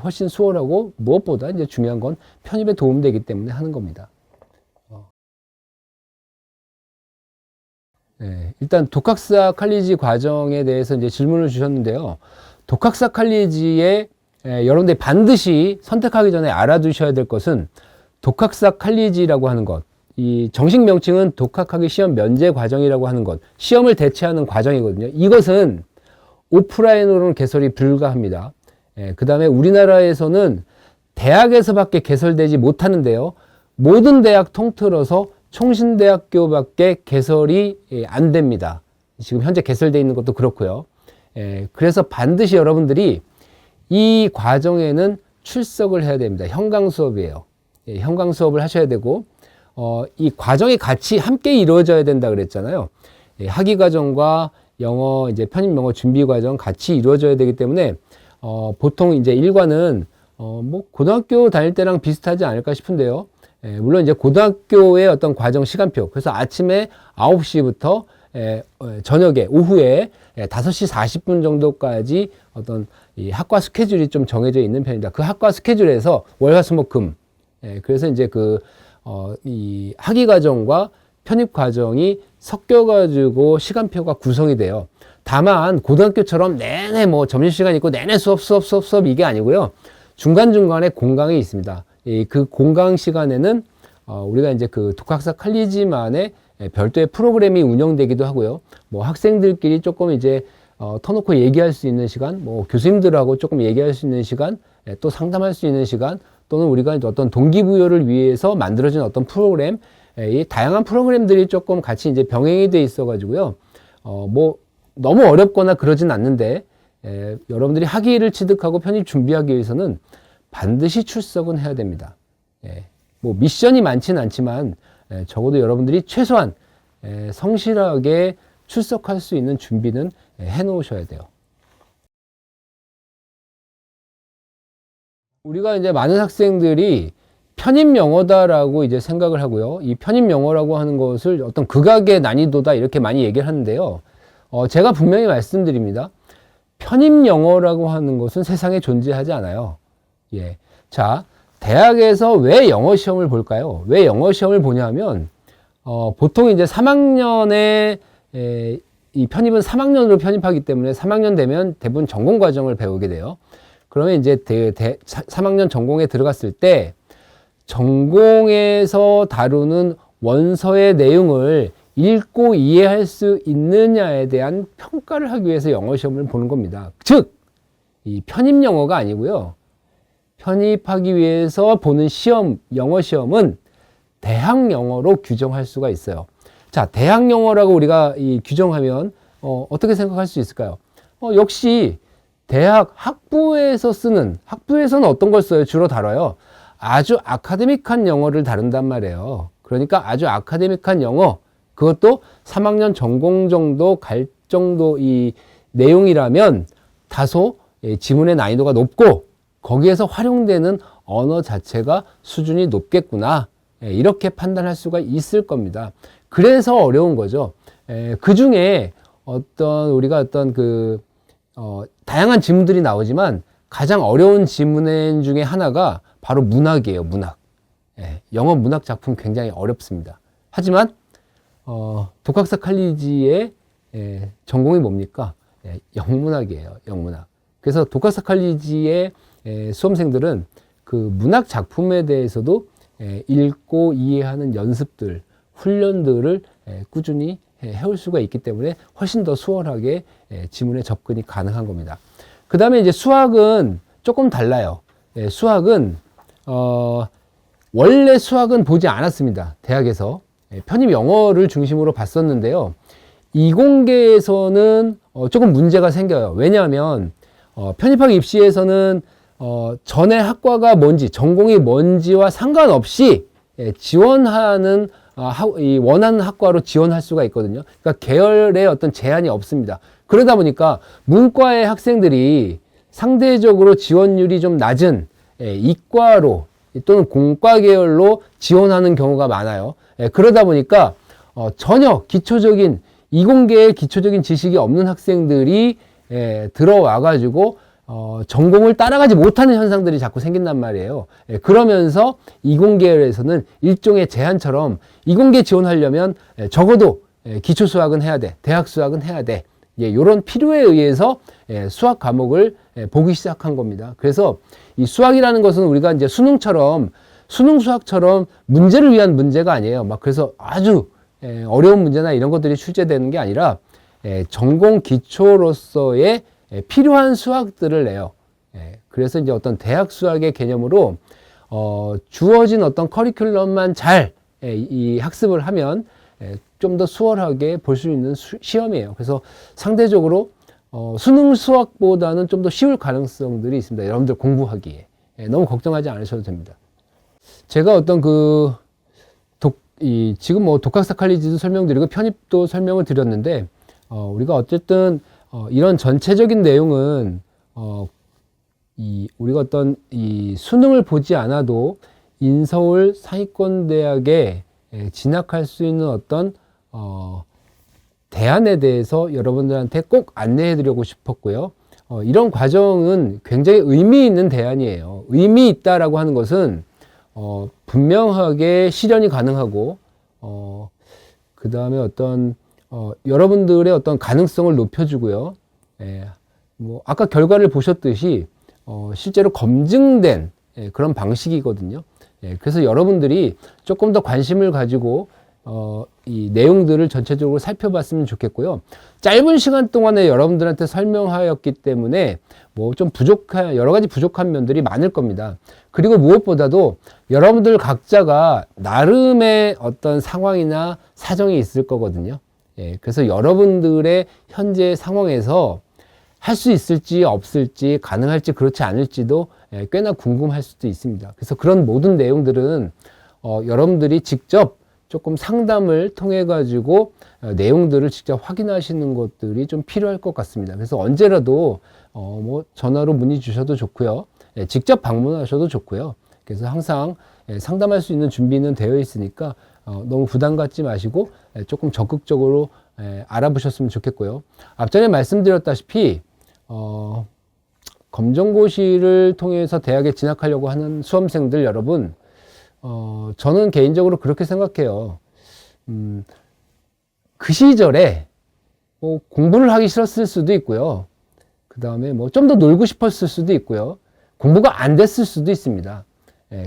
훨씬 수월하고, 무엇보다 이제 중요한 건 편입에 도움되기 때문에 하는 겁니다. 일단 독학사 칼리지 과정에 대해서 이제 질문을 주셨는데요. 독학사 칼리지에 여러분들이 반드시 선택하기 전에 알아두셔야 될 것은, 독학사 칼리지라고 하는 것, 이 정식 명칭은 독학학위 시험 면제 과정이라고 하는 것, 시험을 대체하는 과정이거든요. 이것은 오프라인으로는 개설이 불가합니다. 그 다음에 우리나라에서는 대학에서밖에 개설되지 못하는데요. 모든 대학 통틀어서 총신대학교밖에 개설이 안 됩니다. 지금 현재 개설되어 있는 것도 그렇고요. 그래서 반드시 여러분들이 이 과정에는 출석을 해야 됩니다. 현강 수업이에요. 현강 수업을 하셔야 되고, 이 과정이 같이 함께 이루어져야 된다 그랬잖아요. 학위 과정과 영어 이제 편입 영어 준비 과정 같이 이루어져야 되기 때문에 보통 이제 일과는 뭐 고등학교 다닐 때랑 비슷하지 않을까 싶은데요. 물론 이제 고등학교의 어떤 과정 시간표, 그래서 아침에 9시부터 저녁에 오후에 5시 40분 정도까지 어떤 이 학과 스케줄이 좀 정해져 있는 편입니다. 그 학과 스케줄에서 월화수목금, 그래서 이제 이 학위 과정과 편입 과정이 섞여가지고 시간표가 구성이 돼요. 다만 고등학교처럼 내내 뭐 점심시간 있고 내내 수업 이게 아니고요. 중간중간에 공강이 있습니다. 그 공강 시간에는 우리가 이제 그 독학사 칼리지만의 별도의 프로그램이 운영되기도 하고요. 뭐 학생들끼리 조금 이제 터놓고 얘기할 수 있는 시간, 뭐 교수님들하고 조금 얘기할 수 있는 시간, 또 상담할 수 있는 시간, 또는 우리가 어떤 동기부여를 위해서 만들어진 어떤 프로그램, 이 다양한 프로그램들이 조금 같이 이제 병행이 돼 있어 가지고요. 뭐 너무 어렵거나 그러진 않는데, 여러분들이 학위를 취득하고 편입 준비하기 위해서는 반드시 출석은 해야 됩니다. 뭐 미션이 많지는 않지만 적어도 여러분들이 최소한 성실하게 출석할 수 있는 준비는 해 놓으셔야 돼요. 우리가 이제 많은 학생들이 편입 영어다라고 이제 생각을 하고요. 이 편입 영어라고 하는 것을 어떤 극악의 난이도다 이렇게 많이 얘기를 하는데요. 제가 분명히 말씀드립니다. 편입 영어라고 하는 것은 세상에 존재하지 않아요. 예. 자, 대학에서 왜 영어 시험을 볼까요? 왜 영어 시험을 보냐면, 보통 이제 3학년에, 이 편입은 3학년으로 편입하기 때문에 3학년 되면 대부분 전공 과정을 배우게 돼요. 그러면 이제 3학년 전공에 들어갔을 때 전공에서 다루는 원서의 내용을 읽고 이해할 수 있느냐에 대한 평가를 하기 위해서 영어 시험을 보는 겁니다. 즉, 이 편입 영어가 아니고요. 편입하기 위해서 보는 시험, 영어 시험은 대학 영어로 규정할 수가 있어요. 자, 대학 영어라고 우리가 규정하면 어떻게 생각할 수 있을까요? 역시 대학 학부에서는 어떤 걸 써요? 주로 다뤄요. 아주 아카데믹한 영어를 다룬단 말이에요. 그러니까 아주 아카데믹한 영어, 그것도 3학년 전공 정도 갈 정도 이 내용이라면 다소 지문의 난이도가 높고 거기에서 활용되는 언어 자체가 수준이 높겠구나, 이렇게 판단할 수가 있을 겁니다. 그래서 어려운 거죠. 그 중에 우리가 다양한 지문들이 나오지만 가장 어려운 지문 중에 하나가 바로 문학이에요. 문학. 영어 문학 작품 굉장히 어렵습니다. 하지만 독학사 칼리지의 전공이 뭡니까? 영문학이에요. 영문학. 그래서 독학사 칼리지의 수험생들은 그 문학 작품에 대해서도 읽고 이해하는 연습들, 훈련들을 꾸준히 해올 수가 있기 때문에 훨씬 더 수월하게 지문에 접근이 가능한 겁니다. 그 다음에 이제 수학은 조금 달라요. 수학은 원래 수학은 보지 않았습니다. 대학에서 편입 영어를 중심으로 봤었는데요. 이공계에서는 조금 문제가 생겨요. 왜냐하면 편입학 입시에서는 전에 학과가 뭔지, 전공이 뭔지와 상관없이 지원하는 원하는 학과로 지원할 수가 있거든요. 그러니까 계열의 어떤 제한이 없습니다. 그러다 보니까 문과의 학생들이 상대적으로 지원율이 좀 낮은 이과로 또는 공과 계열로 지원하는 경우가 많아요. 그러다 보니까 전혀 기초적인 이공계의 기초적인 지식이 없는 학생들이 들어와 가지고 전공을 따라가지 못하는 현상들이 자꾸 생긴단 말이에요. 그러면서 이공계열에서는 일종의 제한처럼 이공계 지원하려면 적어도 기초 수학은 해야 돼, 대학 수학은 해야 돼, 이런 필요에 의해서 수학 과목을 보기 시작한 겁니다. 그래서 이 수학이라는 것은 우리가 이제 수능 수학처럼 문제를 위한 문제가 아니에요. 그래서 아주 어려운 문제나 이런 것들이 출제되는 게 아니라 전공 기초로서의 필요한 수학들을 내요. 그래서 이제 어떤 대학 수학의 개념으로 주어진 어떤 커리큘럼만 잘 이 학습을 하면 좀 더 수월하게 볼 수 있는 시험이에요. 그래서 상대적으로 수능 수학보다는 좀 더 쉬울 가능성들이 있습니다. 여러분들 공부하기에. 너무 걱정하지 않으셔도 됩니다. 제가 지금 독학사 칼리지도 설명드리고 편입도 설명을 드렸는데, 우리가 어쨌든 이런 전체적인 내용은 우리가 이 수능을 보지 않아도 인서울 상위권대학에 진학할 수 있는 어떤 대안에 대해서 여러분들한테 꼭 안내해 드리고 싶었고요. 이런 과정은 굉장히 의미 있는 대안이에요. 의미 있다라고 하는 것은 분명하게 실현이 가능하고 그 다음에 여러분들의 어떤 가능성을 높여주고요. 아까 결과를 보셨듯이 실제로 검증된 그런 방식이거든요. 그래서 여러분들이 조금 더 관심을 가지고 이 내용들을 전체적으로 살펴봤으면 좋겠고요. 짧은 시간 동안에 여러분들한테 설명하였기 때문에 좀 여러 가지 부족한 면들이 많을 겁니다. 그리고 무엇보다도 여러분들 각자가 나름의 어떤 상황이나 사정이 있을 거거든요. 그래서 여러분들의 현재 상황에서 할 수 있을지 없을지 가능할지 그렇지 않을지도 꽤나 궁금할 수도 있습니다. 그래서 그런 모든 내용들은 여러분들이 직접 조금 상담을 통해 가지고 내용들을 직접 확인하시는 것들이 좀 필요할 것 같습니다. 그래서 언제라도 전화로 문의 주셔도 좋고요. 직접 방문하셔도 좋고요. 그래서 항상 상담할 수 있는 준비는 되어 있으니까 너무 부담 갖지 마시고 조금 적극적으로 알아보셨으면 좋겠고요. 앞전에 말씀드렸다시피 검정고시를 통해서 대학에 진학하려고 하는 수험생들 여러분, 저는 개인적으로 그렇게 생각해요. 그 시절에 공부를 하기 싫었을 수도 있고요. 그 다음에 좀 더 놀고 싶었을 수도 있고요. 공부가 안 됐을 수도 있습니다.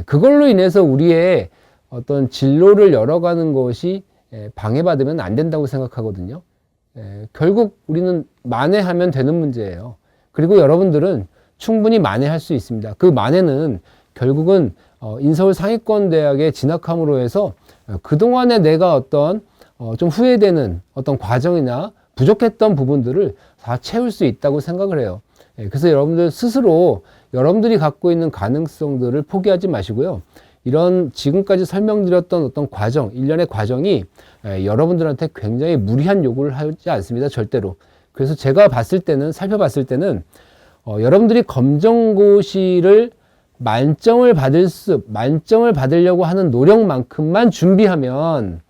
그걸로 인해서 우리의 어떤 진로를 열어가는 것이 방해받으면 안 된다고 생각하거든요. 결국 우리는 만회하면 되는 문제예요. 그리고 여러분들은 충분히 만회할 수 있습니다. 그 만회는 결국은 인서울 상위권대학에 진학함으로 해서 그동안에 내가 어떤 좀 후회되는 어떤 과정이나 부족했던 부분들을 다 채울 수 있다고 생각을 해요. 그래서 여러분들 스스로 여러분들이 갖고 있는 가능성들을 포기하지 마시고요. 이런 지금까지 설명드렸던 어떤 과정, 일련의 과정이 여러분들한테 굉장히 무리한 요구를 하지 않습니다. 절대로. 그래서 제가 살펴봤을 때는 여러분들이 검정고시를 만점을 받으려고 하는 노력만큼만 준비하면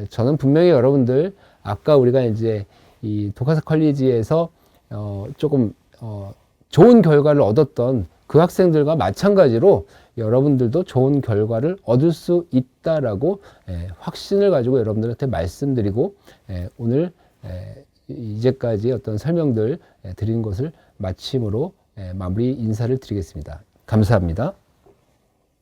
저는 분명히 여러분들 아까 우리가 이제 이 도카사 컬리지에서 조금 좋은 결과를 얻었던 그 학생들과 마찬가지로 여러분들도 좋은 결과를 얻을 수 있다라고 확신을 가지고 여러분들한테 말씀드리고 오늘 이제까지 어떤 설명들 드린 것을 마침으로 마무리 인사를 드리겠습니다. 감사합니다.